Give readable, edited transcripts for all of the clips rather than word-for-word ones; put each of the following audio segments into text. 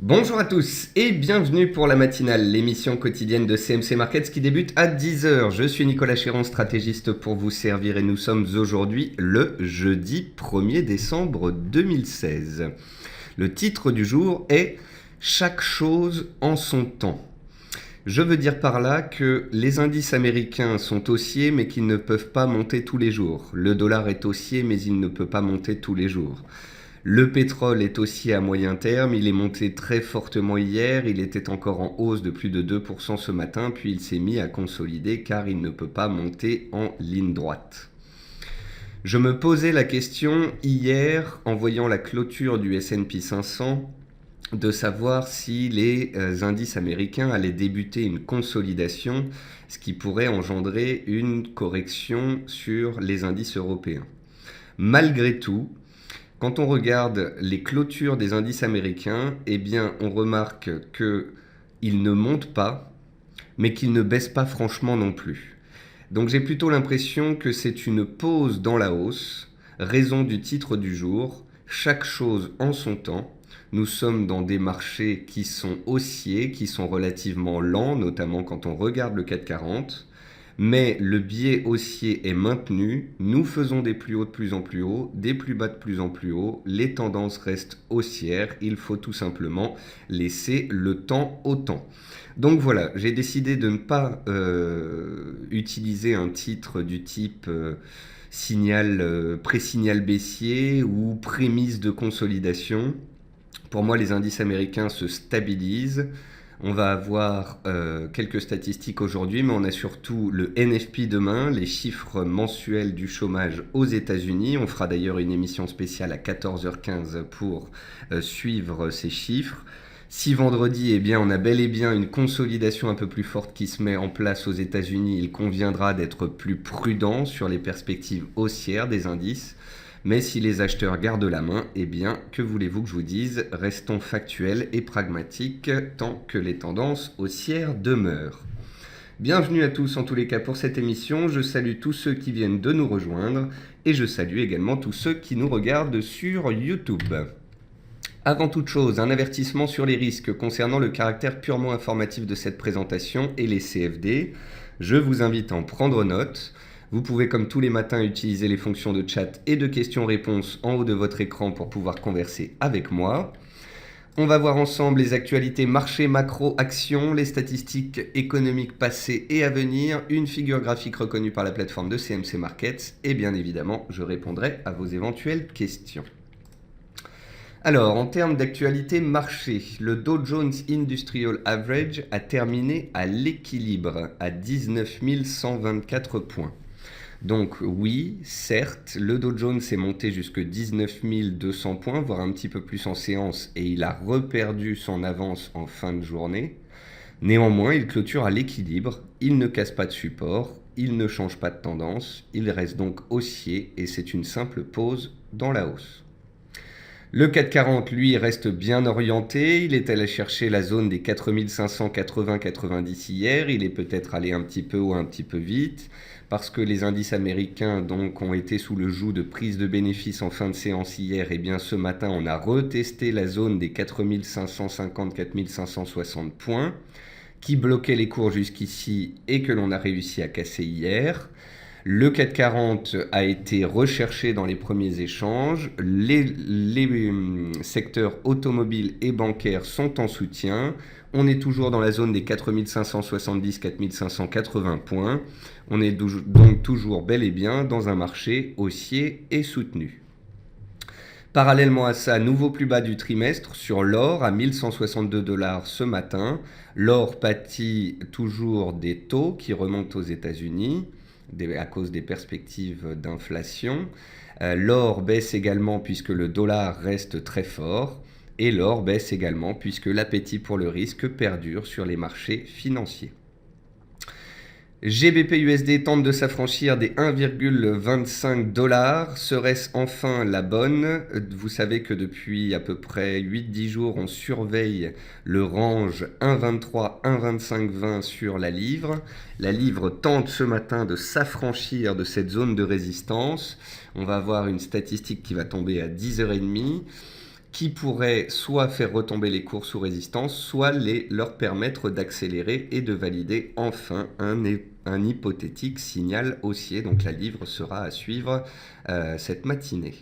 Bonjour à tous et bienvenue pour la matinale, l'émission quotidienne de CMC Markets qui débute à 10 heures. Je suis Nicolas Chéron, stratégiste pour vous servir et nous sommes aujourd'hui le jeudi 1er décembre 2016. Le titre du jour est « Chaque chose en son temps ». Je veux dire par là que les indices américains sont haussiers mais qu'ils ne peuvent pas monter tous les jours. Le dollar est haussier mais il ne peut pas monter tous les jours. Le pétrole est haussier à moyen terme, il est monté très fortement hier, il était encore en hausse de plus de 2% ce matin, puis il s'est mis à consolider car il ne peut pas monter en ligne droite. Je me posais la question hier en voyant la clôture du S&P 500 de savoir si les indices américains allaient débuter une consolidation, ce qui pourrait engendrer une correction sur les indices européens. Malgré tout, quand on regarde les clôtures des indices américains, eh bien, on remarque qu'ils ne montent pas, mais qu'ils ne baissent pas franchement non plus. Donc j'ai plutôt l'impression que c'est une pause dans la hausse, raison du titre du jour, chaque chose en son temps. Nous sommes dans des marchés qui sont haussiers, qui sont relativement lents, notamment quand on regarde le CAC 40. Mais le biais haussier est maintenu, nous faisons des plus hauts de plus en plus haut, des plus bas de plus en plus haut, les tendances restent haussières, il faut tout simplement laisser le temps au temps. Donc voilà, j'ai décidé de ne pas utiliser un titre du type pré-signal baissier ou prémisse de consolidation. Pour moi, les indices américains se stabilisent. On va avoir quelques statistiques aujourd'hui, mais on a surtout le NFP demain, les chiffres mensuels du chômage aux États-Unis. On fera d'ailleurs une émission spéciale à 14h15 pour suivre ces chiffres. Si vendredi, on a bel et bien une consolidation un peu plus forte qui se met en place aux États-Unis, il conviendra d'être plus prudent sur les perspectives haussières des indices. Mais si les acheteurs gardent la main, que voulez-vous que je vous dise? Restons factuels et pragmatiques tant que les tendances haussières demeurent. Bienvenue à tous en tous les cas pour cette émission. Je salue tous ceux qui viennent de nous rejoindre et je salue également tous ceux qui nous regardent sur YouTube. Avant toute chose, un avertissement sur les risques concernant le caractère purement informatif de cette présentation et les CFD. Je vous invite à en prendre note. Vous pouvez comme tous les matins utiliser les fonctions de chat et de questions-réponses en haut de votre écran pour pouvoir converser avec moi. On va voir ensemble les actualités marché, macro, actions, les statistiques économiques passées et à venir, une figure graphique reconnue par la plateforme de CMC Markets et bien évidemment, je répondrai à vos éventuelles questions. Alors, en termes d'actualité marché, le Dow Jones Industrial Average a terminé à l'équilibre à 19 124 points. Donc oui, certes, le Dow Jones est monté jusque 19 200 points, voire un petit peu plus en séance, et il a reperdu son avance en fin de journée. Néanmoins, il clôture à l'équilibre, il ne casse pas de support, il ne change pas de tendance, il reste donc haussier et c'est une simple pause dans la hausse. Le CAC 40, lui, reste bien orienté. Il est allé chercher la zone des 4580-90 hier. Il est peut-être allé un petit peu ou un petit peu vite parce que les indices américains donc, ont été sous le joug de prise de bénéfices en fin de séance hier. Et bien ce matin, on a retesté la zone des 4550-4560 points qui bloquait les cours jusqu'ici et que l'on a réussi à casser hier. Le CAC 40 a été recherché dans les premiers échanges. Les secteurs automobiles et bancaires sont en soutien. On est toujours dans la zone des 4570-4580 points. On est donc toujours bel et bien dans un marché haussier et soutenu. Parallèlement à ça, nouveau plus bas du trimestre sur l'or à 1162 $ ce matin. L'or pâtit toujours des taux qui remontent aux États-Unis à cause des perspectives d'inflation. L'or baisse également puisque le dollar reste très fort et l'or baisse également puisque l'appétit pour le risque perdure sur les marchés financiers. GBP USD tente de s'affranchir des 1,25 $. Serait-ce enfin la bonne? Vous savez que depuis à peu près 8-10 jours, on surveille le range 1,23-1,25,20 sur la livre. La livre tente ce matin de s'affranchir de cette zone de résistance. On va avoir une statistique qui va tomber à 10h30. qui pourrait soit faire retomber les cours sous résistance, soit leur permettre d'accélérer et de valider enfin un hypothétique signal haussier. Donc la livre sera à suivre cette matinée.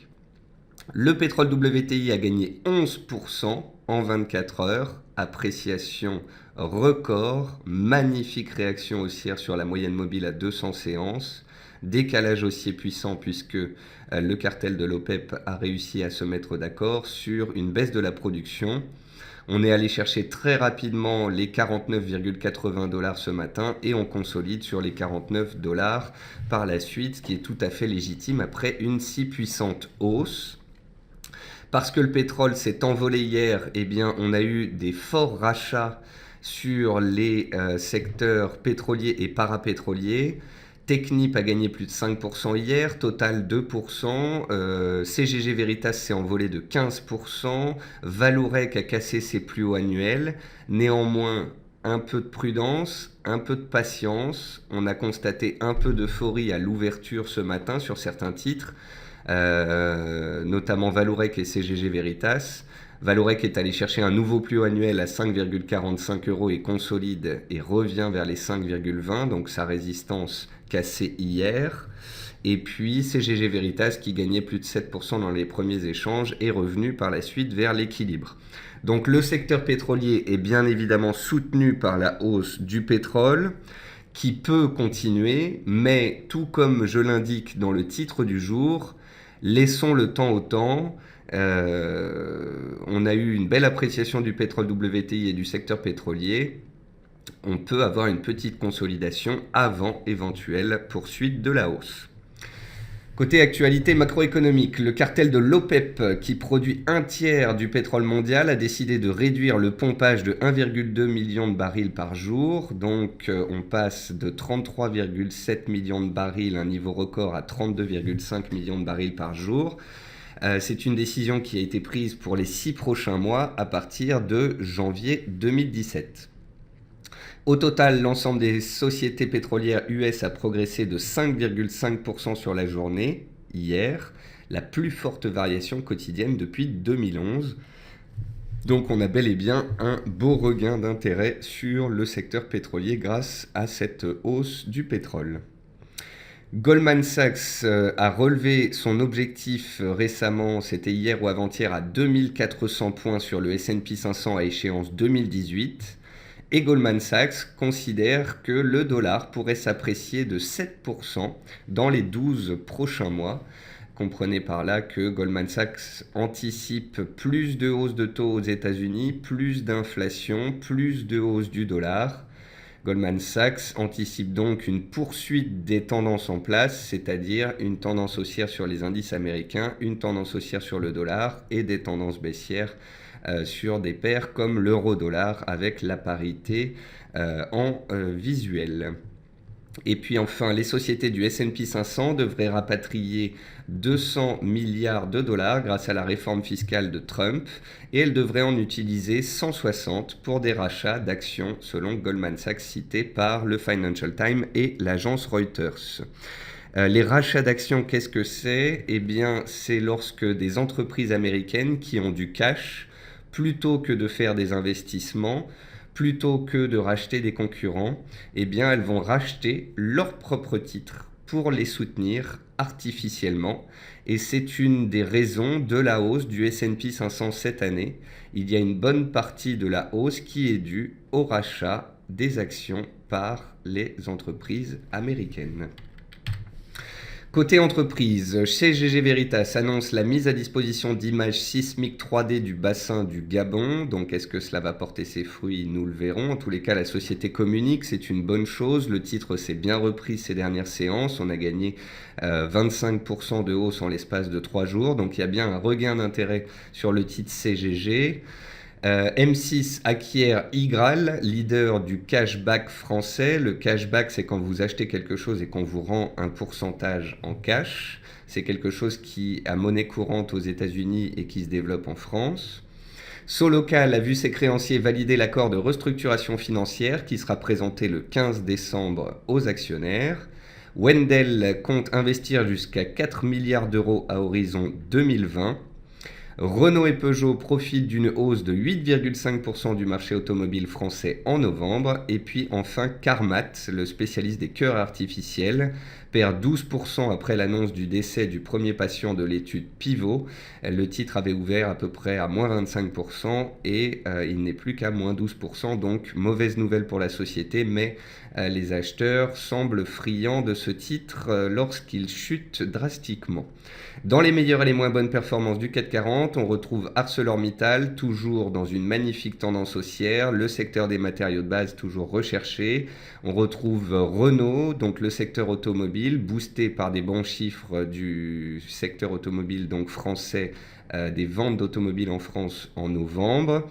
Le pétrole WTI a gagné 11% en 24 heures, appréciation record, magnifique réaction haussière sur la moyenne mobile à 200 séances, décalage haussier puissant puisque le cartel de l'OPEP a réussi à se mettre d'accord sur une baisse de la production. On est allé chercher très rapidement les 49,80 $ ce matin et on consolide sur les 49 $ par la suite, ce qui est tout à fait légitime après une si puissante hausse. Parce que le pétrole s'est envolé hier, eh bien, on a eu des forts rachats sur les secteurs pétroliers et parapétroliers. Technip a gagné plus de 5% hier, Total 2%, CGG Veritas s'est envolé de 15%, Vallourec a cassé ses plus hauts annuels. Néanmoins, un peu de prudence, un peu de patience. On a constaté un peu d'euphorie à l'ouverture ce matin sur certains titres, notamment Vallourec et CGG Veritas. Vallourec est allé chercher un nouveau plus haut annuel à 5,45 € et consolide et revient vers les 5,20, donc sa résistance cassée hier. Et puis CGG Veritas qui gagnait plus de 7% dans les premiers échanges est revenu par la suite vers l'équilibre. Donc le secteur pétrolier est bien évidemment soutenu par la hausse du pétrole qui peut continuer, mais tout comme je l'indique dans le titre du jour, laissons le temps au temps. On a eu une belle appréciation du pétrole WTI et du secteur pétrolier. On peut avoir une petite consolidation avant éventuelle poursuite de la hausse. Côté actualité macroéconomique, le cartel de l'OPEP, qui produit un tiers du pétrole mondial, a décidé de réduire le pompage de 1,2 million de barils par jour. Donc on passe de 33,7 millions de barils, un niveau record, à 32,5 millions de barils par jour. C'est une décision qui a été prise pour les 6 prochains mois à partir de janvier 2017. Au total, l'ensemble des sociétés pétrolières US a progressé de 5,5% sur la journée, hier, la plus forte variation quotidienne depuis 2011. Donc on a bel et bien un beau regain d'intérêt sur le secteur pétrolier grâce à cette hausse du pétrole. Goldman Sachs a relevé son objectif récemment, c'était hier ou avant-hier, à 2400 points sur le S&P 500 à échéance 2018. Et Goldman Sachs considère que le dollar pourrait s'apprécier de 7% dans les 12 prochains mois. Comprenez par là que Goldman Sachs anticipe plus de hausse de taux aux États-Unis, plus d'inflation, plus de hausse du dollar. Goldman Sachs anticipe donc une poursuite des tendances en place, c'est-à-dire une tendance haussière sur les indices américains, une tendance haussière sur le dollar et des tendances baissières sur des paires comme l'euro-dollar avec la parité en visuel. Et puis enfin, les sociétés du S&P 500 devraient rapatrier 200 milliards de dollars grâce à la réforme fiscale de Trump et elles devraient en utiliser 160 pour des rachats d'actions selon Goldman Sachs cité par le Financial Times et l'agence Reuters. Les rachats d'actions, qu'est-ce que c'est ? Eh bien, c'est lorsque des entreprises américaines qui ont du cash, plutôt que de faire des investissements, plutôt que de racheter des concurrents, eh bien elles vont racheter leurs propres titres pour les soutenir artificiellement. Et c'est une des raisons de la hausse du S&P 500 cette année. Il y a une bonne partie de la hausse qui est due au rachat des actions par les entreprises américaines. Côté entreprise, CGG Veritas annonce la mise à disposition d'images sismiques 3D du bassin du Gabon. Donc est-ce que cela va porter ses fruits ? Nous le verrons. En tous les cas, la société communique, c'est une bonne chose. Le titre s'est bien repris ces dernières séances. On a gagné 25% de hausse en l'espace de 3 jours. Donc il y a bien un regain d'intérêt sur le titre CGG. M6 acquiert Igral, leader du cashback français. Le cashback, c'est quand vous achetez quelque chose et qu'on vous rend un pourcentage en cash. C'est quelque chose qui a monnaie courante aux États-Unis et qui se développe en France. Solocal a vu ses créanciers valider l'accord de restructuration financière qui sera présenté le 15 décembre aux actionnaires. Wendel compte investir jusqu'à 4 milliards d'euros à horizon 2020. Renault et Peugeot profitent d'une hausse de 8,5% du marché automobile français en novembre. Et puis enfin, Carmat, le spécialiste des cœurs artificiels, perd 12% après l'annonce du décès du premier patient de l'étude Pivot. Le titre avait ouvert à peu près à moins 25% et il n'est plus qu'à moins 12%. Donc mauvaise nouvelle pour la société, mais les acheteurs semblent friands de ce titre lorsqu'il chute drastiquement. Dans les meilleures et les moins bonnes performances du CAC 40, on retrouve ArcelorMittal, toujours dans une magnifique tendance haussière, le secteur des matériaux de base toujours recherché. On retrouve Renault, donc le secteur automobile, boosté par des bons chiffres du secteur automobile donc français, des ventes d'automobiles en France en novembre.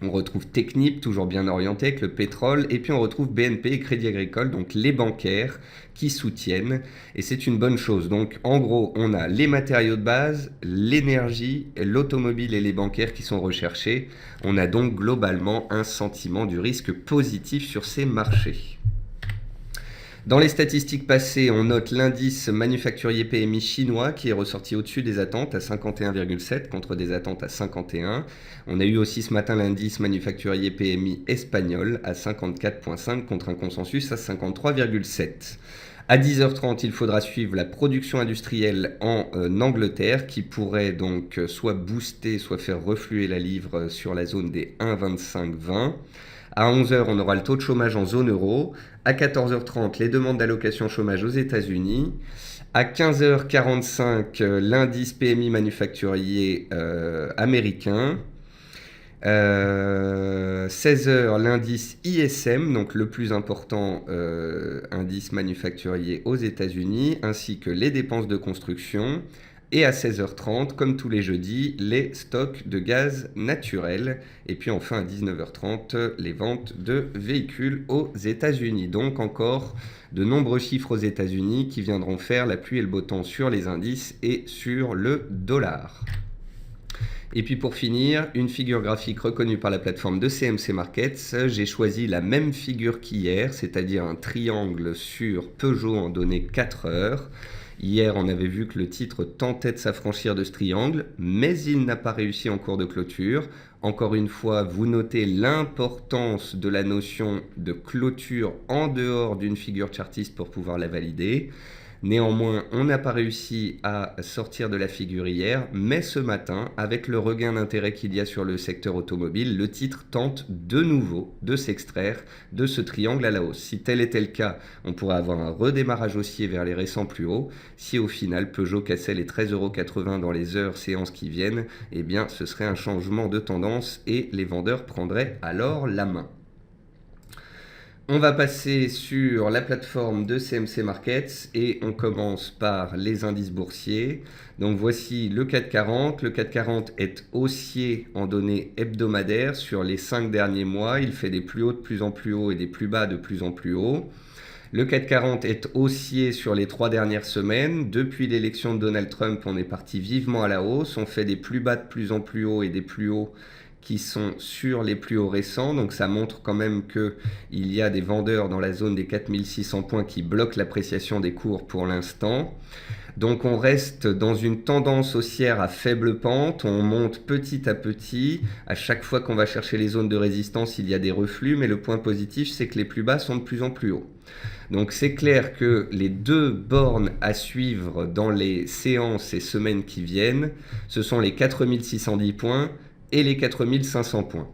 On retrouve Technip, toujours bien orienté avec le pétrole, et puis on retrouve BNP et Crédit Agricole, donc les bancaires qui soutiennent, et c'est une bonne chose. Donc en gros, on a les matériaux de base, l'énergie, l'automobile et les bancaires qui sont recherchés. On a donc globalement un sentiment du risque positif sur ces marchés. Dans les statistiques passées, on note l'indice manufacturier PMI chinois qui est ressorti au-dessus des attentes à 51,7 contre des attentes à 51. On a eu aussi ce matin l'indice manufacturier PMI espagnol à 54,5 contre un consensus à 53,7. À 10h30, il faudra suivre la production industrielle en Angleterre qui pourrait donc soit booster, soit faire refluer la livre sur la zone des 1,25-20. À 11h, on aura le taux de chômage en zone euro. À 14h30, les demandes d'allocation chômage aux États-Unis. À 15h45, l'indice PMI manufacturier américain. 16h, l'indice ISM, donc le plus important indice manufacturier aux États-Unis, ainsi que les dépenses de construction. Et à 16h30, comme tous les jeudis, les stocks de gaz naturel. Et puis enfin à 19h30, les ventes de véhicules aux États-Unis. Donc encore de nombreux chiffres aux États-Unis qui viendront faire la pluie et le beau temps sur les indices et sur le dollar. Et puis pour finir, une figure graphique reconnue par la plateforme de CMC Markets. J'ai choisi la même figure qu'hier, c'est-à-dire un triangle sur Peugeot en données 4 heures. Hier, on avait vu que le titre tentait de s'affranchir de ce triangle, mais il n'a pas réussi en cours de clôture. Encore une fois, vous notez l'importance de la notion de clôture en dehors d'une figure chartiste pour pouvoir la valider. Néanmoins, on n'a pas réussi à sortir de la figure hier, mais ce matin, avec le regain d'intérêt qu'il y a sur le secteur automobile, le titre tente de nouveau de s'extraire de ce triangle à la hausse. Si tel était le cas, on pourrait avoir un redémarrage haussier vers les récents plus hauts. Si au final Peugeot cassait les 13,80 € dans les heures séances qui viennent, eh bien ce serait un changement de tendance et les vendeurs prendraient alors la main. On va passer sur la plateforme de CMC Markets et on commence par les indices boursiers. Donc voici le CAC 40. Le CAC 40 est haussier en données hebdomadaires sur les 5 derniers mois. Il fait des plus hauts de plus en plus hauts et des plus bas de plus en plus hauts. Le CAC 40 est haussier sur les 3 dernières semaines. Depuis l'élection de Donald Trump, on est parti vivement à la hausse. On fait des plus bas de plus en plus hauts et des plus hauts qui sont sur les plus hauts récents. Donc ça montre quand même qu'il y a des vendeurs dans la zone des 4600 points qui bloquent l'appréciation des cours pour l'instant. Donc on reste dans une tendance haussière à faible pente, on monte petit à petit. À chaque fois qu'on va chercher les zones de résistance, il y a des reflux, mais le point positif, c'est que les plus bas sont de plus en plus hauts. Donc c'est clair que les deux bornes à suivre dans les séances et semaines qui viennent, ce sont les 4610 points et les 4500 points.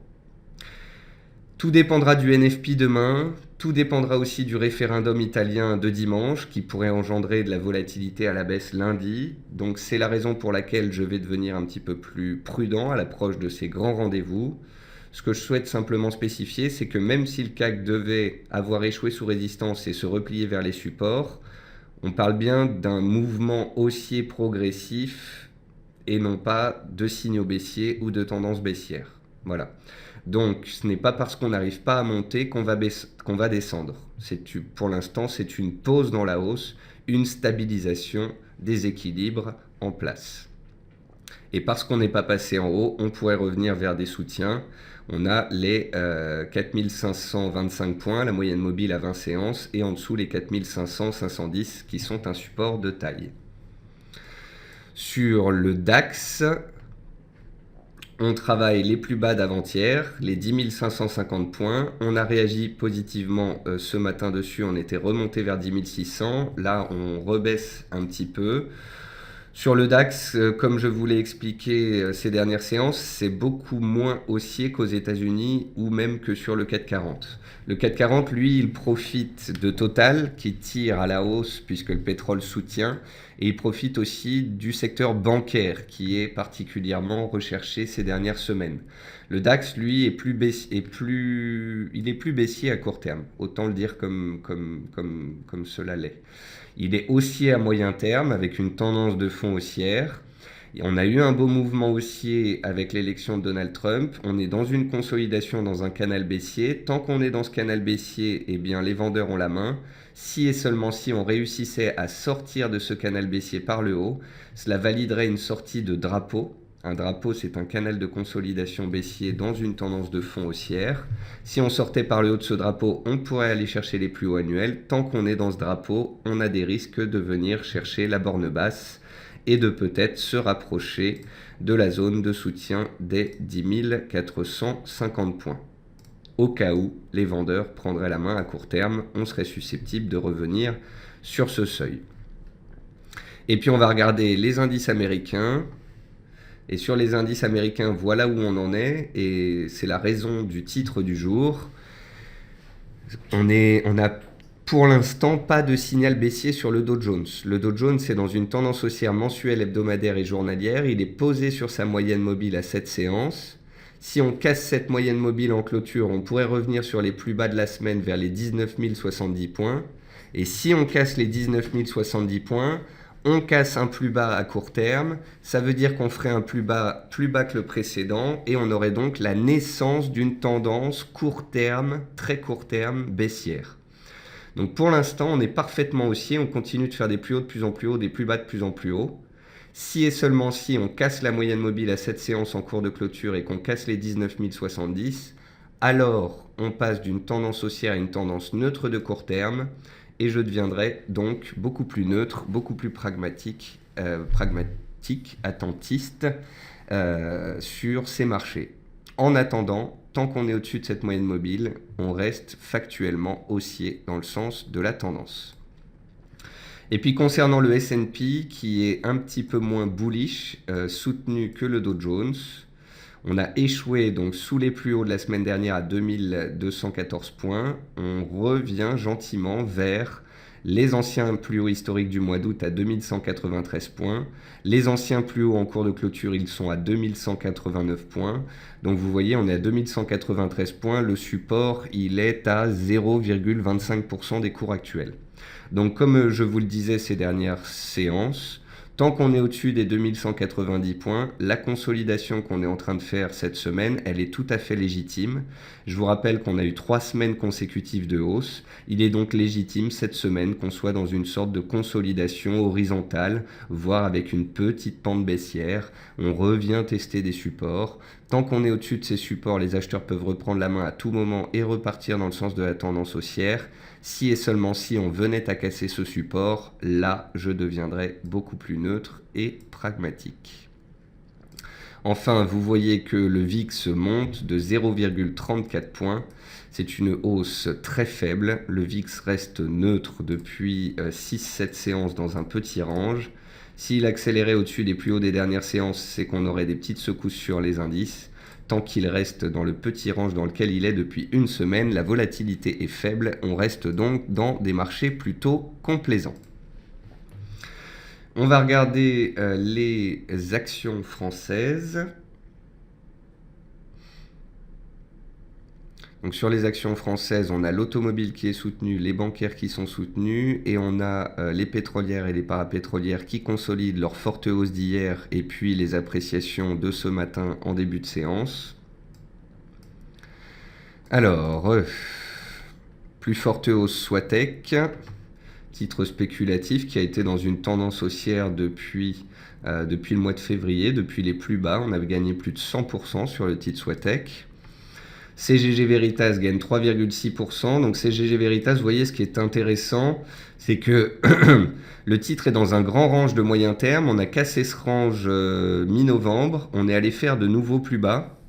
Tout dépendra du NFP demain, tout dépendra aussi du référendum italien de dimanche qui pourrait engendrer de la volatilité à la baisse lundi. Donc c'est la raison pour laquelle je vais devenir un petit peu plus prudent à l'approche de ces grands rendez-vous. Ce que je souhaite simplement spécifier, c'est que même si le CAC devait avoir échoué sous résistance et se replier vers les supports, on parle bien d'un mouvement haussier progressif et non pas de signaux baissiers ou de tendance baissière. Voilà. Donc, ce n'est pas parce qu'on n'arrive pas à monter qu'on va descendre. Pour l'instant, c'est une pause dans la hausse, une stabilisation des équilibres en place. Et parce qu'on n'est pas passé en haut, on pourrait revenir vers des soutiens. On a les 4525 points, la moyenne mobile à 20 séances, et en dessous les 4500-510 qui sont un support de taille. Sur le DAX, On travaille les plus bas d'avant-hier, les 10 550 points. On a réagi positivement ce matin dessus, on était remonté vers 10 600. Là, on rebaisse un petit peu. Sur le DAX, comme je vous l'ai expliqué ces dernières séances, c'est beaucoup moins haussier qu'aux États-Unis ou même que sur le CAC 40. Le CAC 40, lui, il profite de Total qui tire à la hausse puisque le pétrole soutient, et il profite aussi du secteur bancaire qui est particulièrement recherché ces dernières semaines. Le DAX, lui, il est plus baissier à court terme, autant le dire comme cela l'est. Il est haussier à moyen terme avec une tendance de fond haussière. Et on a eu un beau mouvement haussier avec l'élection de Donald Trump. On est dans une consolidation dans un canal baissier. Tant qu'on est dans ce canal baissier, eh bien, les vendeurs ont la main. Si et seulement si on réussissait à sortir de ce canal baissier par le haut, cela validerait une sortie de drapeau. Un drapeau, c'est un canal de consolidation baissier dans une tendance de fond haussière. Si on sortait par le haut de ce drapeau, on pourrait aller chercher les plus hauts annuels. Tant qu'on est dans ce drapeau, on a des risques de venir chercher la borne basse et de peut-être se rapprocher de la zone de soutien des 10 450 points. Au cas où les vendeurs prendraient la main à court terme, on serait susceptible de revenir sur ce seuil. Et puis on va regarder les indices américains. Et sur les indices américains, voilà où on en est, et c'est la raison du titre du jour. On n'a pour l'instant pas de signal baissier sur le Dow Jones. Le Dow Jones est dans une tendance haussière mensuelle, hebdomadaire et journalière. Il est posé sur sa moyenne mobile à 7 séances. Si on casse cette moyenne mobile en clôture, on pourrait revenir sur les plus bas de la semaine vers les 19 070 points. Et si on casse les 19 070 points, on casse un plus bas à court terme, ça veut dire qu'on ferait un plus bas que le précédent et on aurait donc la naissance d'une tendance court terme, très court terme, baissière. Donc pour l'instant, on est parfaitement haussier, on continue de faire des plus hauts de plus en plus hauts, des plus bas de plus en plus hauts. Si et seulement si on casse la moyenne mobile à cette séance en cours de clôture et qu'on casse les 19 070, alors on passe d'une tendance haussière à une tendance neutre de court terme. Et je deviendrai donc beaucoup plus neutre, beaucoup plus pragmatique, attentiste sur ces marchés. En attendant, tant qu'on est au-dessus de cette moyenne mobile, on reste factuellement haussier dans le sens de la tendance. Et puis concernant le S&P qui est un petit peu moins bullish, soutenu que le Dow Jones, on a échoué donc sous les plus hauts de la semaine dernière à 2214 points. On revient gentiment vers les anciens plus hauts historiques du mois d'août à 2193 points. Les anciens plus hauts en cours de clôture, ils sont à 2189 points. Donc vous voyez, on est à 2193 points. Le support, il est à 0,25% des cours actuels. Donc comme je vous le disais ces dernières séances, tant qu'on est au-dessus des 2190 points, la consolidation qu'on est en train de faire cette semaine, elle est tout à fait légitime. Je vous rappelle qu'on a eu 3 semaines consécutives de hausse. Il est donc légitime cette semaine qu'on soit dans une sorte de consolidation horizontale, voire avec une petite pente baissière. On revient tester des supports. Tant qu'on est au-dessus de ces supports, les acheteurs peuvent reprendre la main à tout moment et repartir dans le sens de la tendance haussière. Si et seulement si on venait à casser ce support, là, je deviendrais beaucoup plus neutre et pragmatique. Enfin, vous voyez que le VIX monte de 0,34 points. C'est une hausse très faible. Le VIX reste neutre depuis 6-7 séances dans un petit range. S'il accélérait au-dessus des plus hauts des dernières séances, c'est qu'on aurait des petites secousses sur les indices. Tant qu'il reste dans le petit range dans lequel il est depuis une semaine, la volatilité est faible. On reste donc dans des marchés plutôt complaisants. On va regarder les actions françaises. Donc sur les actions françaises, on a l'automobile qui est soutenu, les bancaires qui sont soutenus, et on a les pétrolières et les parapétrolières qui consolident leur forte hausse d'hier et puis les appréciations de ce matin en début de séance. Alors, plus forte hausse Soitec, titre spéculatif qui a été dans une tendance haussière depuis le mois de février, depuis les plus bas. On avait gagné plus de 100% sur le titre Soitec. CGG Veritas gagne 3,6%. Donc CGG Veritas, vous voyez, ce qui est intéressant, c'est que le titre est dans un grand range de moyen terme. On a cassé ce range mi-novembre. On est allé faire de nouveaux plus bas.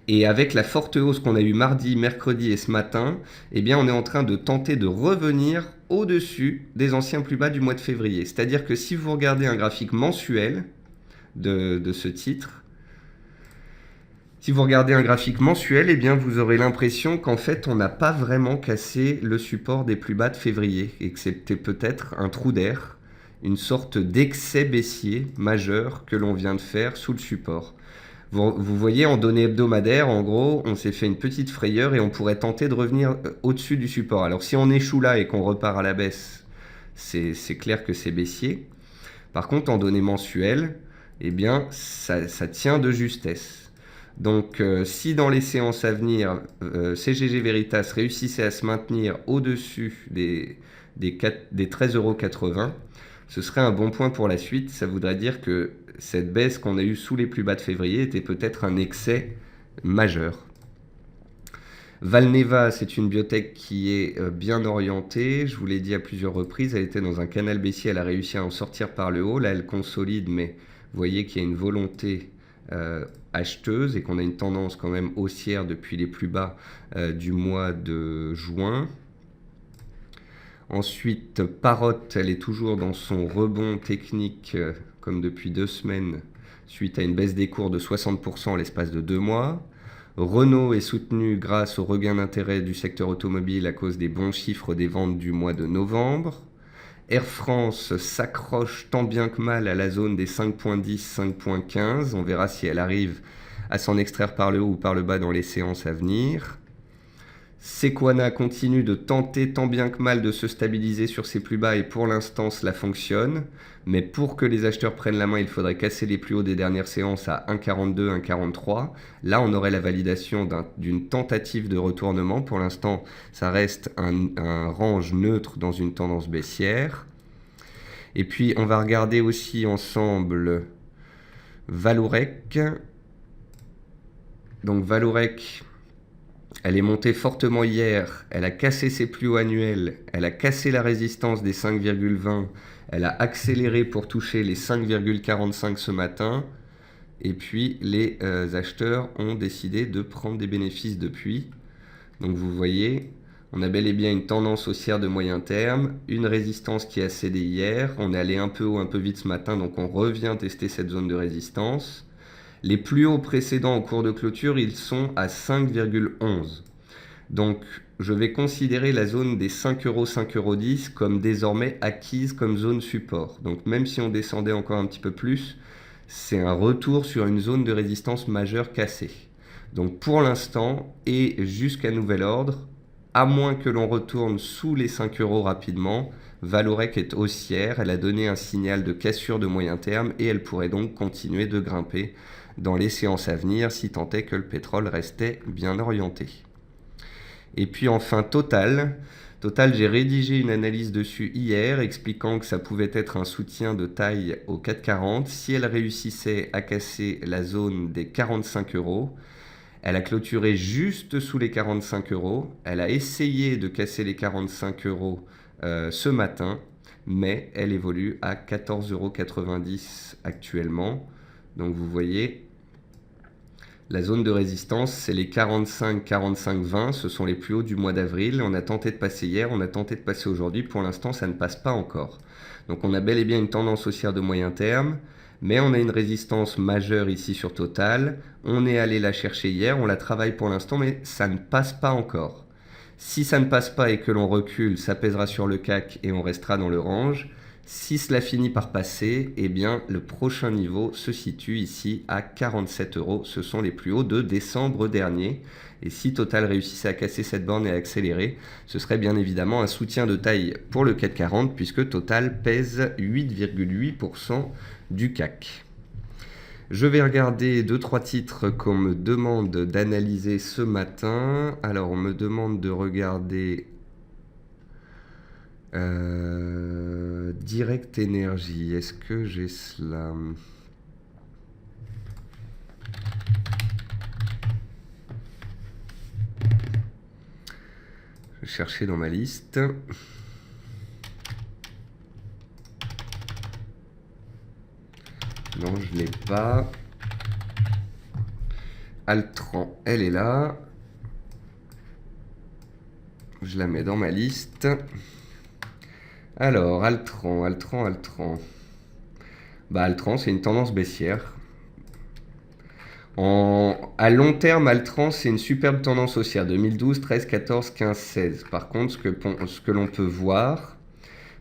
Et avec la forte hausse qu'on a eue mardi, mercredi et ce matin, eh bien on est en train de tenter de revenir au-dessus des anciens plus bas du mois de février. C'est-à-dire que si vous regardez un graphique mensuel de ce titre, si vous regardez un graphique mensuel, eh bien vous aurez l'impression qu'en fait on n'a pas vraiment cassé le support des plus bas de février et que c'était peut-être un trou d'air, une sorte d'excès baissier majeur que l'on vient de faire sous le support. Vous voyez, en données hebdomadaires, en gros, on s'est fait une petite frayeur et on pourrait tenter de revenir au-dessus du support. Alors si on échoue là et qu'on repart à la baisse, c'est clair que c'est baissier. Par contre, en données mensuelles, eh bien, ça tient de justesse. Donc si dans les séances à venir, CGG Veritas réussissait à se maintenir au-dessus des 13,80 €, ce serait un bon point pour la suite. Ça voudrait dire que cette baisse qu'on a eue sous les plus bas de février était peut-être un excès majeur. Valneva, c'est une biotech qui est bien orientée. Je vous l'ai dit à plusieurs reprises, elle était dans un canal baissier, elle a réussi à en sortir par le haut. Là, elle consolide, mais vous voyez qu'il y a une volonté acheteuse et qu'on a une tendance quand même haussière depuis les plus bas du mois de juin. Ensuite, Parrot, elle est toujours dans son rebond technique comme depuis 2 semaines suite à une baisse des cours de 60% en l'espace de 2 mois. Renault est soutenu grâce au regain d'intérêt du secteur automobile à cause des bons chiffres des ventes du mois de novembre. Air France s'accroche tant bien que mal à la zone des 5,10, 5,15. On verra si elle arrive à s'en extraire par le haut ou par le bas dans les séances à venir. Sequana continue de tenter tant bien que mal de se stabiliser sur ses plus bas et pour l'instant cela fonctionne. Mais pour que les acheteurs prennent la main, il faudrait casser les plus hauts des dernières séances à 1,42, 1,43. Là, on aurait la validation d'une tentative de retournement. Pour l'instant, ça reste un range neutre dans une tendance baissière. Et puis, on va regarder aussi ensemble Vallourec. Donc Vallourec, elle est montée fortement hier, elle a cassé ses plus hauts annuels, elle a cassé la résistance des 5,20, elle a accéléré pour toucher les 5,45 ce matin, et puis les acheteurs ont décidé de prendre des bénéfices depuis. Donc vous voyez, on a bel et bien une tendance haussière de moyen terme, une résistance qui a cédé hier, on est allé un peu haut, un peu vite ce matin, donc on revient tester cette zone de résistance. Les plus hauts précédents au cours de clôture, ils sont à 5,11. Donc, je vais considérer la zone des 5 €, 5,10 € comme désormais acquise comme zone support. Donc, même si on descendait encore un petit peu plus, c'est un retour sur une zone de résistance majeure cassée. Donc, pour l'instant, et jusqu'à nouvel ordre, à moins que l'on retourne sous les 5 € rapidement, Vallourec est haussière, elle a donné un signal de cassure de moyen terme et elle pourrait donc continuer de grimper dans les séances à venir si tant est que le pétrole restait bien orienté. Et puis enfin Total, j'ai rédigé une analyse dessus hier expliquant que ça pouvait être un soutien de taille au 4,40 si elle réussissait à casser la zone des 45 €. Elle a clôturé juste sous les 45 €. Elle a essayé de casser les 45 € ce matin, mais elle évolue à 14,90 € actuellement. Donc vous voyez, la zone de résistance, c'est les 45, 45, 20. Ce sont les plus hauts du mois d'avril. On a tenté de passer hier, on a tenté de passer aujourd'hui. Pour l'instant, ça ne passe pas encore. Donc on a bel et bien une tendance haussière de moyen terme. Mais on a une résistance majeure ici sur Total. On est allé la chercher hier, on la travaille pour l'instant, mais ça ne passe pas encore. Si ça ne passe pas et que l'on recule, ça pèsera sur le CAC et on restera dans le range. Si cela finit par passer, eh bien le prochain niveau se situe ici à 47 €. Ce sont les plus hauts de décembre dernier. Et si Total réussissait à casser cette borne et à accélérer, ce serait bien évidemment un soutien de taille pour le CAC 40 puisque Total pèse 8,8% du CAC. Je vais regarder 2-3 titres qu'on me demande d'analyser ce matin. Alors on me demande de regarder Direct Energy. Est-ce que j'ai cela ? chercher dans ma liste. Non, je ne l'ai pas. Altran, elle est là. Je la mets dans ma liste. Alors, Altran. Bah, Altran, c'est une tendance baissière. À long terme, Altran, c'est une superbe tendance haussière. 2012, 13, 14, 15, 16. Par contre, ce que l'on peut voir,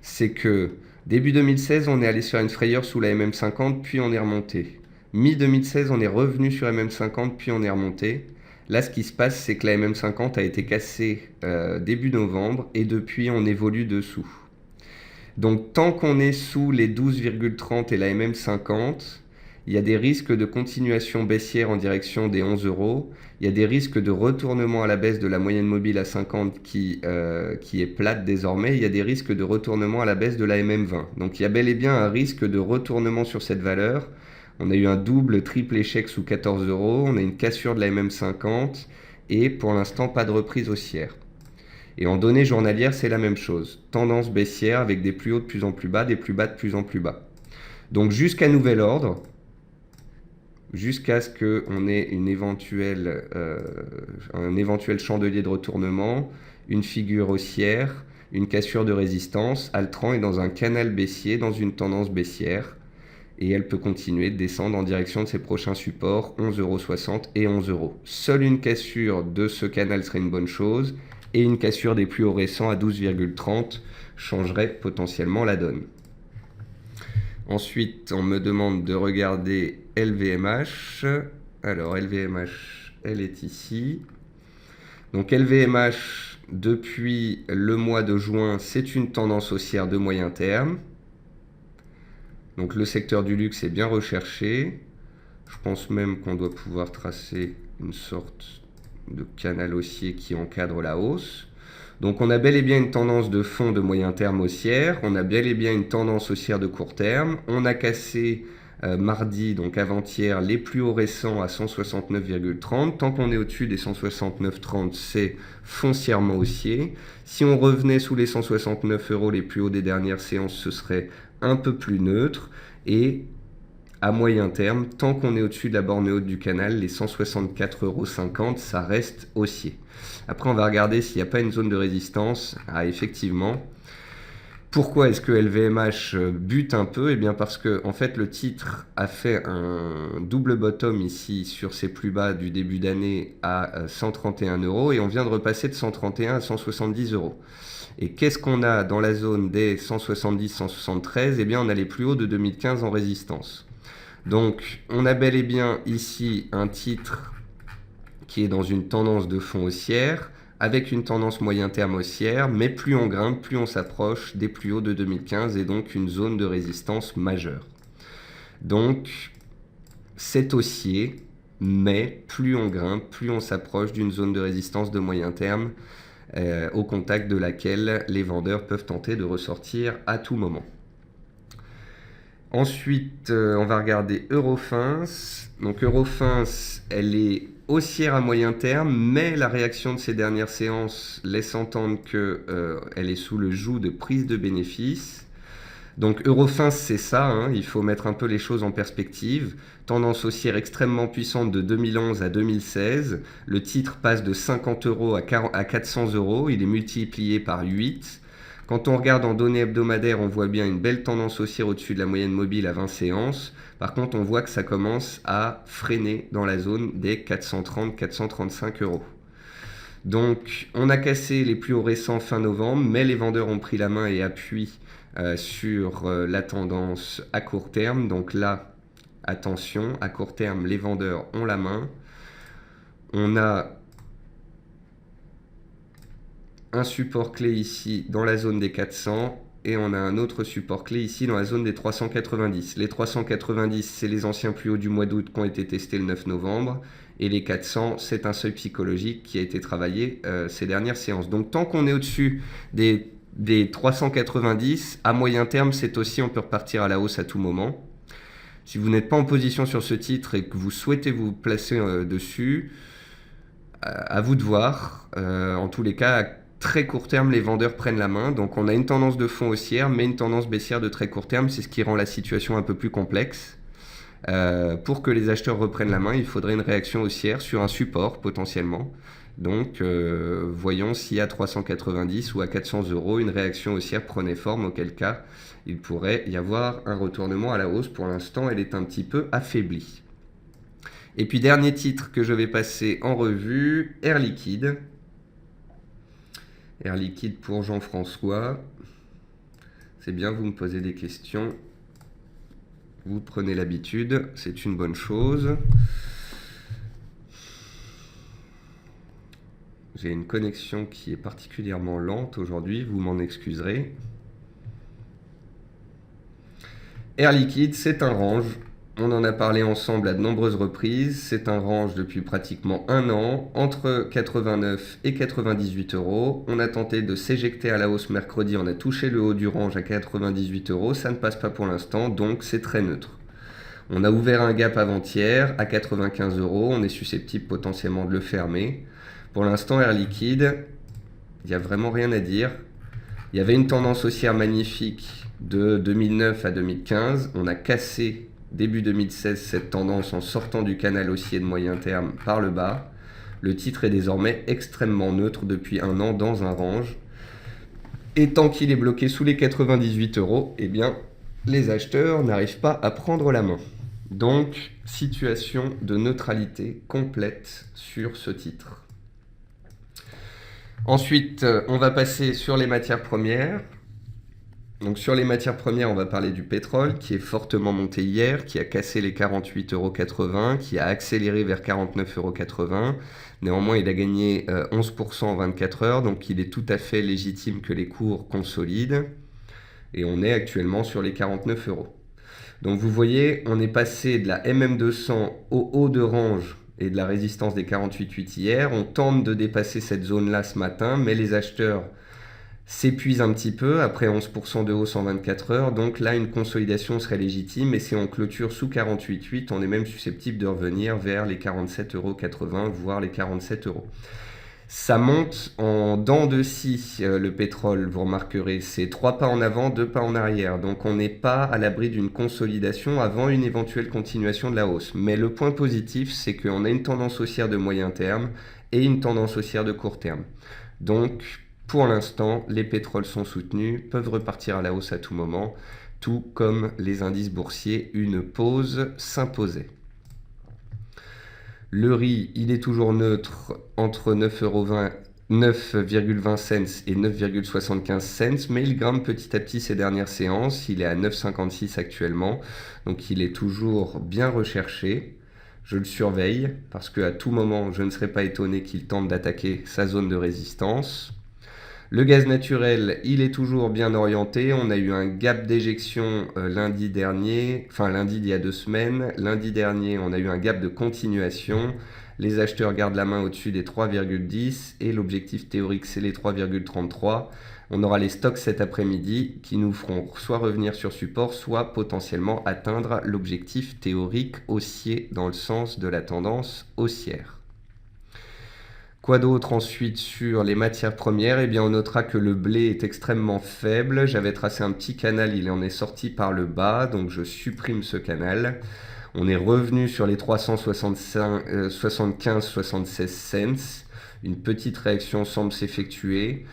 c'est que début 2016, on est allé sur une frayeur sous la MM50, puis on est remonté. Mi-2016, on est revenu sur MM50, puis on est remonté. Là, ce qui se passe, c'est que la MM50 a été cassée début novembre, et depuis, on évolue dessous. Donc, tant qu'on est sous les 12,30 et la MM50, il y a des risques de continuation baissière en direction des 11 euros. Il y a des risques de retournement à la baisse de la moyenne mobile à 50 qui est plate désormais. Il y a des risques de retournement à la baisse de la MM20. Donc il y a bel et bien un risque de retournement sur cette valeur. On a eu un double, triple échec sous 14 euros. On a une cassure de la MM50 et pour l'instant pas de reprise haussière. Et en données journalières, c'est la même chose. Tendance baissière avec des plus hauts de plus en plus bas, des plus bas de plus en plus bas. Donc jusqu'à nouvel ordre, jusqu'à ce qu'on ait un éventuel chandelier de retournement, une figure haussière, une cassure de résistance, Altran est dans un canal baissier, dans une tendance baissière, et elle peut continuer de descendre en direction de ses prochains supports, 11,60 € et 11 €. Seule une cassure de ce canal serait une bonne chose, et une cassure des plus hauts récents à 12,30 changerait potentiellement la donne. Ensuite, on me demande de regarder LVMH. Alors, LVMH, elle est ici. Donc, LVMH, depuis le mois de juin, c'est une tendance haussière de moyen terme. Donc, le secteur du luxe est bien recherché. Je pense même qu'on doit pouvoir tracer une sorte de canal haussier qui encadre la hausse. Donc on a bel et bien une tendance de fond de moyen terme haussière, on a bel et bien une tendance haussière de court terme, on a cassé mardi, donc avant-hier, les plus hauts récents à 169,30. Tant qu'on est au-dessus des 169,30, c'est foncièrement haussier. Si on revenait sous les 169 € les plus hauts des dernières séances, ce serait un peu plus neutre. Et à moyen terme, tant qu'on est au-dessus de la borne haute du canal, les 164,50 €, ça reste haussier. Après, on va regarder s'il n'y a pas une zone de résistance. Ah, effectivement. Pourquoi est-ce que LVMH bute un peu? Eh bien parce que en fait, le titre a fait un double bottom ici sur ses plus bas du début d'année à 131 € et on vient de repasser de 131 à 170 €. Et qu'est-ce qu'on a dans la zone des 170-173? Eh bien, on a les plus hauts de 2015 en résistance. Donc, on a bel et bien ici un titre qui est dans une tendance de fond haussière, avec une tendance moyen terme haussière, mais plus on grimpe, plus on s'approche des plus hauts de 2015 et donc une zone de résistance majeure. Donc, c'est haussier, mais plus on grimpe, plus on s'approche d'une zone de résistance de moyen terme, au contact de laquelle les vendeurs peuvent tenter de ressortir à tout moment. Ensuite, on va regarder Eurofins. Donc Eurofins, elle est haussière à moyen terme, mais la réaction de ces dernières séances laisse entendre qu'elle est sous le joug de prise de bénéfices. Donc Eurofins, c'est ça, hein, il faut mettre un peu les choses en perspective. Tendance haussière extrêmement puissante de 2011 à 2016. Le titre passe de 50 € à 400 €, il est multiplié par 8. Quand on regarde en données hebdomadaires, on voit bien une belle tendance haussière au-dessus de la moyenne mobile à 20 séances. Par contre, on voit que ça commence à freiner dans la zone des 430-435 €. Donc, on a cassé les plus hauts récents fin novembre, mais les vendeurs ont pris la main et appuient sur la tendance à court terme. Donc là, attention, à court terme, les vendeurs ont la main. On a un support clé ici dans la zone des 400 et on a un autre support clé ici dans la zone des 390. Les 390, c'est les anciens plus hauts du mois d'août qui ont été testés le 9 novembre et les 400, c'est un seuil psychologique qui a été travaillé ces dernières séances. Donc tant qu'on est au-dessus des 390, à moyen terme, c'est aussi, on peut repartir à la hausse à tout moment. Si vous n'êtes pas en position sur ce titre et que vous souhaitez vous placer dessus, à vous de voir. En tous les cas, très court terme, les vendeurs prennent la main. Donc on a une tendance de fond haussière, mais une tendance baissière de très court terme. C'est ce qui rend la situation un peu plus complexe. Pour que les acheteurs reprennent la main, il faudrait une réaction haussière sur un support potentiellement. Donc voyons si à 390 ou à 400 euros, une réaction haussière prenait forme, auquel cas il pourrait y avoir un retournement à la hausse. Pour l'instant, elle est un petit peu affaiblie. Et puis dernier titre que je vais passer en revue, Air Liquide. Air Liquide pour Jean-François. C'est bien, vous me posez des questions. Vous prenez l'habitude, c'est une bonne chose. J'ai une connexion qui est particulièrement lente aujourd'hui, vous m'en excuserez. Air Liquide, c'est un range. On en a parlé ensemble à de nombreuses reprises. C'est un range depuis pratiquement un an, entre 89 et 98 euros. On a tenté de s'éjecter à la hausse mercredi, on a touché le haut du range à 98 euros. Ça ne passe pas pour l'instant, donc c'est très neutre. On a ouvert un gap avant-hier à 95 euros. On est susceptible potentiellement de le fermer. Pour l'instant, Air Liquide, il n'y a vraiment rien à dire. Il y avait une tendance haussière magnifique de 2009 à 2015. On a cassé début 2016 cette tendance en sortant du canal haussier de moyen terme par le bas. Le titre est désormais extrêmement neutre depuis un an dans un range. Et tant qu'il est bloqué sous les 98 euros, eh bien, les acheteurs n'arrivent pas à prendre la main. Donc, situation de neutralité complète sur ce titre. Ensuite, on va passer sur les matières premières. Donc sur les matières premières, on va parler du pétrole qui est fortement monté hier, qui a cassé les 48,80 €, qui a accéléré vers 49,80 €. Néanmoins, il a gagné 11% en 24 heures, donc il est tout à fait légitime que les cours consolident. Et on est actuellement sur les 49 €. Donc vous voyez, on est passé de la MM200 au haut de range et de la résistance des 48,8 hier. On tente de dépasser cette zone-là ce matin, mais les acheteurs s'épuisent un petit peu après 11% de hausse en 24 heures. Donc là, une consolidation serait légitime. Et si on clôture sous 48,8, on est même susceptible de revenir vers les 47,80 €, voire les 47 €. Ça monte en dents de scie, le pétrole, vous remarquerez. C'est 3 pas en avant, 2 pas en arrière. Donc on n'est pas à l'abri d'une consolidation avant une éventuelle continuation de la hausse. Mais le point positif, c'est qu'on a une tendance haussière de moyen terme et une tendance haussière de court terme. Donc pour l'instant, les pétroles sont soutenus, peuvent repartir à la hausse à tout moment, tout comme les indices boursiers, une pause s'imposait. Le riz, il est toujours neutre entre 9,20 cents et 9,75 cents, mais il grimpe petit à petit ces dernières séances. Il est à 9,56 actuellement, donc il est toujours bien recherché. Je le surveille parce qu'à tout moment, je ne serais pas étonné qu'il tente d'attaquer sa zone de résistance. Le gaz naturel, il est toujours bien orienté. On a eu un gap d'éjection lundi dernier, enfin lundi d'il y a 2 semaines. Lundi dernier, on a eu un gap de continuation. Les acheteurs gardent la main au-dessus des 3,10 et l'objectif théorique, c'est les 3,33. On aura les stocks cet après-midi qui nous feront soit revenir sur support, soit potentiellement atteindre l'objectif théorique haussier dans le sens de la tendance haussière. Quoi d'autre ensuite sur les matières premières? Eh bien, on notera que le blé est extrêmement faible. J'avais tracé un petit canal, il en est sorti par le bas, donc je supprime ce canal. On est revenu sur les 375-76 cents. Une petite réaction semble s'effectuer.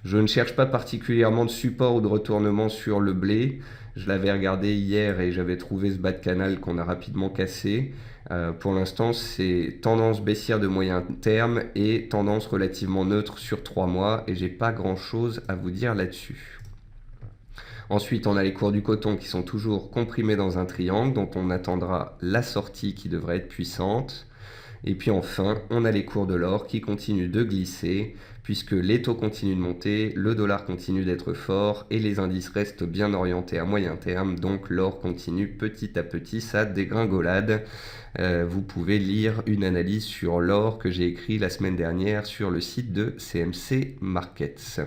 Je ne cherche pas particulièrement de support ou de retournement sur le blé. Je l'avais regardé hier et j'avais trouvé ce bas de canal qu'on a rapidement cassé. Pour l'instant, c'est tendance baissière de moyen terme et tendance relativement neutre sur 3 mois et j'ai pas grand chose à vous dire là-dessus. Ensuite, on a les cours du coton qui sont toujours comprimés dans un triangle dont on attendra la sortie qui devrait être puissante. Et puis enfin, on a les cours de l'or qui continuent de glisser puisque les taux continuent de monter, le dollar continue d'être fort et les indices restent bien orientés à moyen terme. Donc l'or continue petit à petit sa dégringolade. Vous pouvez lire une analyse sur l'or que j'ai écrit la semaine dernière sur le site de CMC Markets.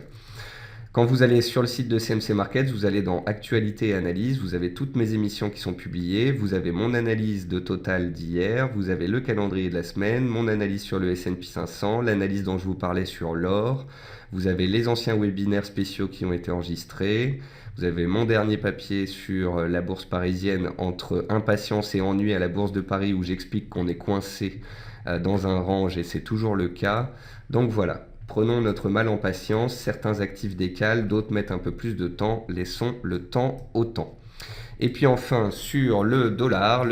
Quand vous allez sur le site de CMC Markets, vous allez dans Actualité et Analyse, vous avez toutes mes émissions qui sont publiées, vous avez mon analyse de Total d'hier, vous avez le calendrier de la semaine, mon analyse sur le S&P 500, l'analyse dont je vous parlais sur l'or, vous avez les anciens webinaires spéciaux qui ont été enregistrés, vous avez mon dernier papier sur la bourse parisienne entre impatience et ennui à la bourse de Paris où j'explique qu'on est coincé dans un range et c'est toujours le cas. Donc voilà. Prenons notre mal en patience, certains actifs décalent, d'autres mettent un peu plus de temps, laissons le temps au temps. Et puis enfin, sur le dollar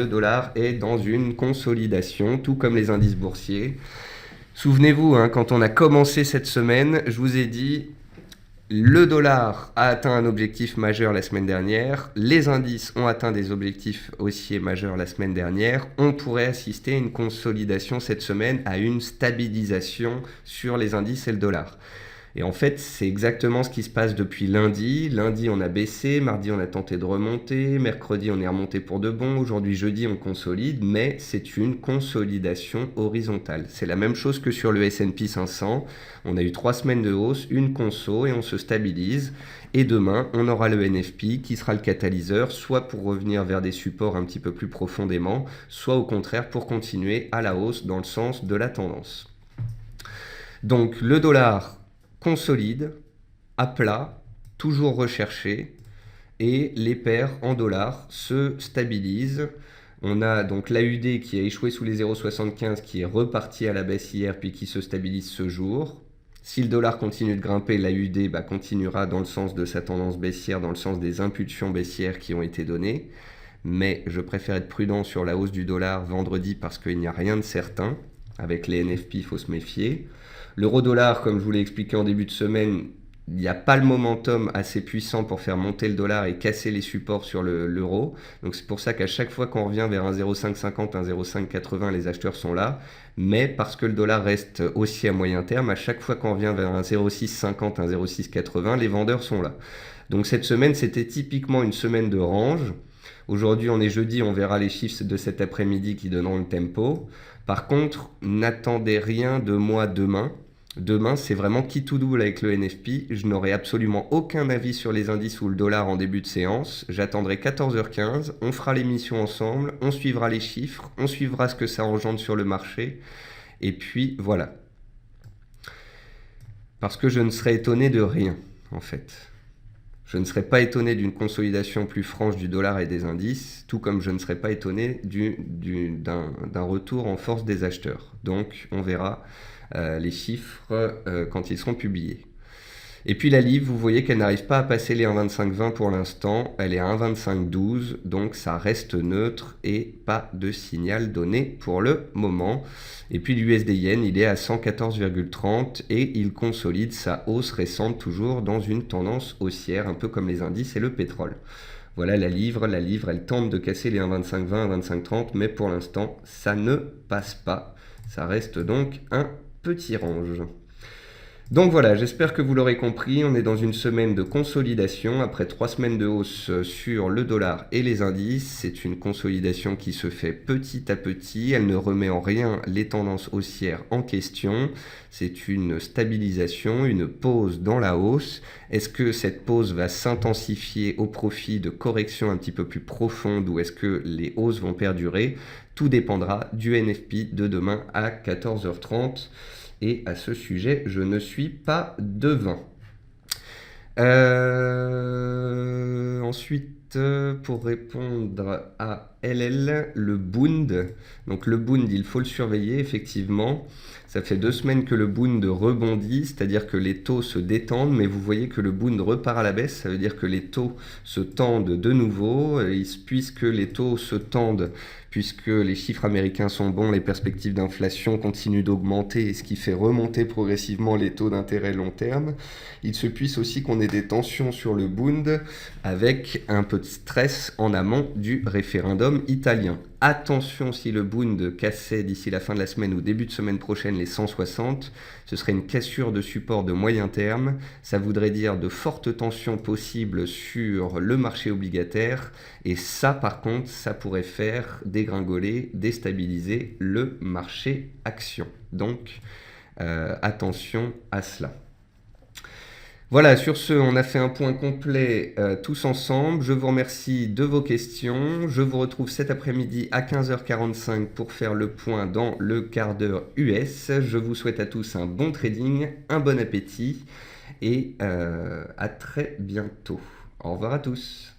est dans une consolidation, tout comme les indices boursiers. Souvenez-vous, quand on a commencé cette semaine, je vous ai dit, le dollar a atteint un objectif majeur la semaine dernière, les indices ont atteint des objectifs haussiers majeurs la semaine dernière, on pourrait assister à une consolidation cette semaine, à une stabilisation sur les indices et le dollar. Et en fait, c'est exactement ce qui se passe depuis lundi. Lundi, on a baissé, mardi, on a tenté de remonter, mercredi, on est remonté pour de bon, aujourd'hui, jeudi, on consolide, mais c'est une consolidation horizontale. C'est la même chose que sur le S&P 500. On a eu 3 semaines de hausse, une conso et on se stabilise. Et demain, on aura le NFP qui sera le catalyseur, soit pour revenir vers des supports un petit peu plus profondément, soit au contraire pour continuer à la hausse dans le sens de la tendance. Donc le dollar consolide, à plat, toujours recherché, et les paires en dollars se stabilisent. On a donc l'AUD qui a échoué sous les 0,75 qui est reparti à la baisse hier puis qui se stabilise ce jour. Si le dollar continue de grimper, l'AUD continuera dans le sens de sa tendance baissière, dans le sens des impulsions baissières qui ont été données. Mais je préfère être prudent sur la hausse du dollar vendredi parce qu'il n'y a rien de certain. Avec les NFP, il faut se méfier. L'euro-dollar, comme je vous l'ai expliqué en début de semaine, il n'y a pas le momentum assez puissant pour faire monter le dollar et casser les supports sur l'euro. Donc c'est pour ça qu'à chaque fois qu'on revient vers un 0,550, un 0,580, les acheteurs sont là. Mais parce que le dollar reste haussier à moyen terme, à chaque fois qu'on revient vers un 0,650, un 0,680, les vendeurs sont là. Donc cette semaine, c'était typiquement une semaine de range. Aujourd'hui, on est jeudi, on verra les chiffres de cet après-midi qui donneront le tempo. Par contre, n'attendez rien de moi demain. Demain, c'est vraiment qui tout double avec le NFP. Je n'aurai absolument aucun avis sur les indices ou le dollar en début de séance. J'attendrai 14h15, on fera l'émission ensemble, on suivra les chiffres, on suivra ce que ça engendre sur le marché. Et puis voilà. Parce que je ne serai étonné de rien, en fait. Je ne serais pas étonné d'une consolidation plus franche du dollar et des indices, tout comme je ne serais pas étonné d'un retour en force des acheteurs. Donc on verra les chiffres quand ils seront publiés. Et puis la livre, vous voyez qu'elle n'arrive pas à passer les 1,2520 pour l'instant, elle est à 1,2512, donc ça reste neutre et pas de signal donné pour le moment. Et puis l'USD Yen, il est à 114,30 et il consolide sa hausse récente toujours dans une tendance haussière, un peu comme les indices et le pétrole. Voilà la livre, elle tente de casser les 1,2520, 1,2530, mais pour l'instant, ça ne passe pas. Ça reste donc un petit range. Donc voilà, j'espère que vous l'aurez compris, on est dans une semaine de consolidation après 3 semaines de hausse sur le dollar et les indices. C'est une consolidation qui se fait petit à petit, elle ne remet en rien les tendances haussières en question. C'est une stabilisation, une pause dans la hausse. Est-ce que cette pause va s'intensifier au profit de corrections un petit peu plus profondes ou est-ce que les hausses vont perdurer? Tout dépendra du NFP de demain à 14h30. Et à ce sujet, je ne suis pas devin. Ensuite, pour répondre à LL, le Bund. Donc le Bund, il faut le surveiller, effectivement. Ça fait 2 semaines que le Bund rebondit, c'est-à-dire que les taux se détendent, mais vous voyez que le Bund repart à la baisse, ça veut dire que les taux se tendent de nouveau. Puisque les taux se tendent, puisque les chiffres américains sont bons, les perspectives d'inflation continuent d'augmenter, ce qui fait remonter progressivement les taux d'intérêt long terme. Il se puisse aussi qu'on ait des tensions sur le Bund, avec un peu de stress en amont du référendum italien. Attention, si le Bund cassait d'ici la fin de la semaine ou début de semaine prochaine les 160, ce serait une cassure de support de moyen terme. Ça voudrait dire de fortes tensions possibles sur le marché obligataire. Et ça, par contre, ça pourrait faire dégringoler, déstabiliser le marché action. Donc, attention à cela. Voilà, sur ce, on a fait un point complet tous ensemble. Je vous remercie de vos questions. Je vous retrouve cet après-midi à 15h45 pour faire le point dans le quart d'heure US. Je vous souhaite à tous un bon trading, un bon appétit et à très bientôt. Au revoir à tous.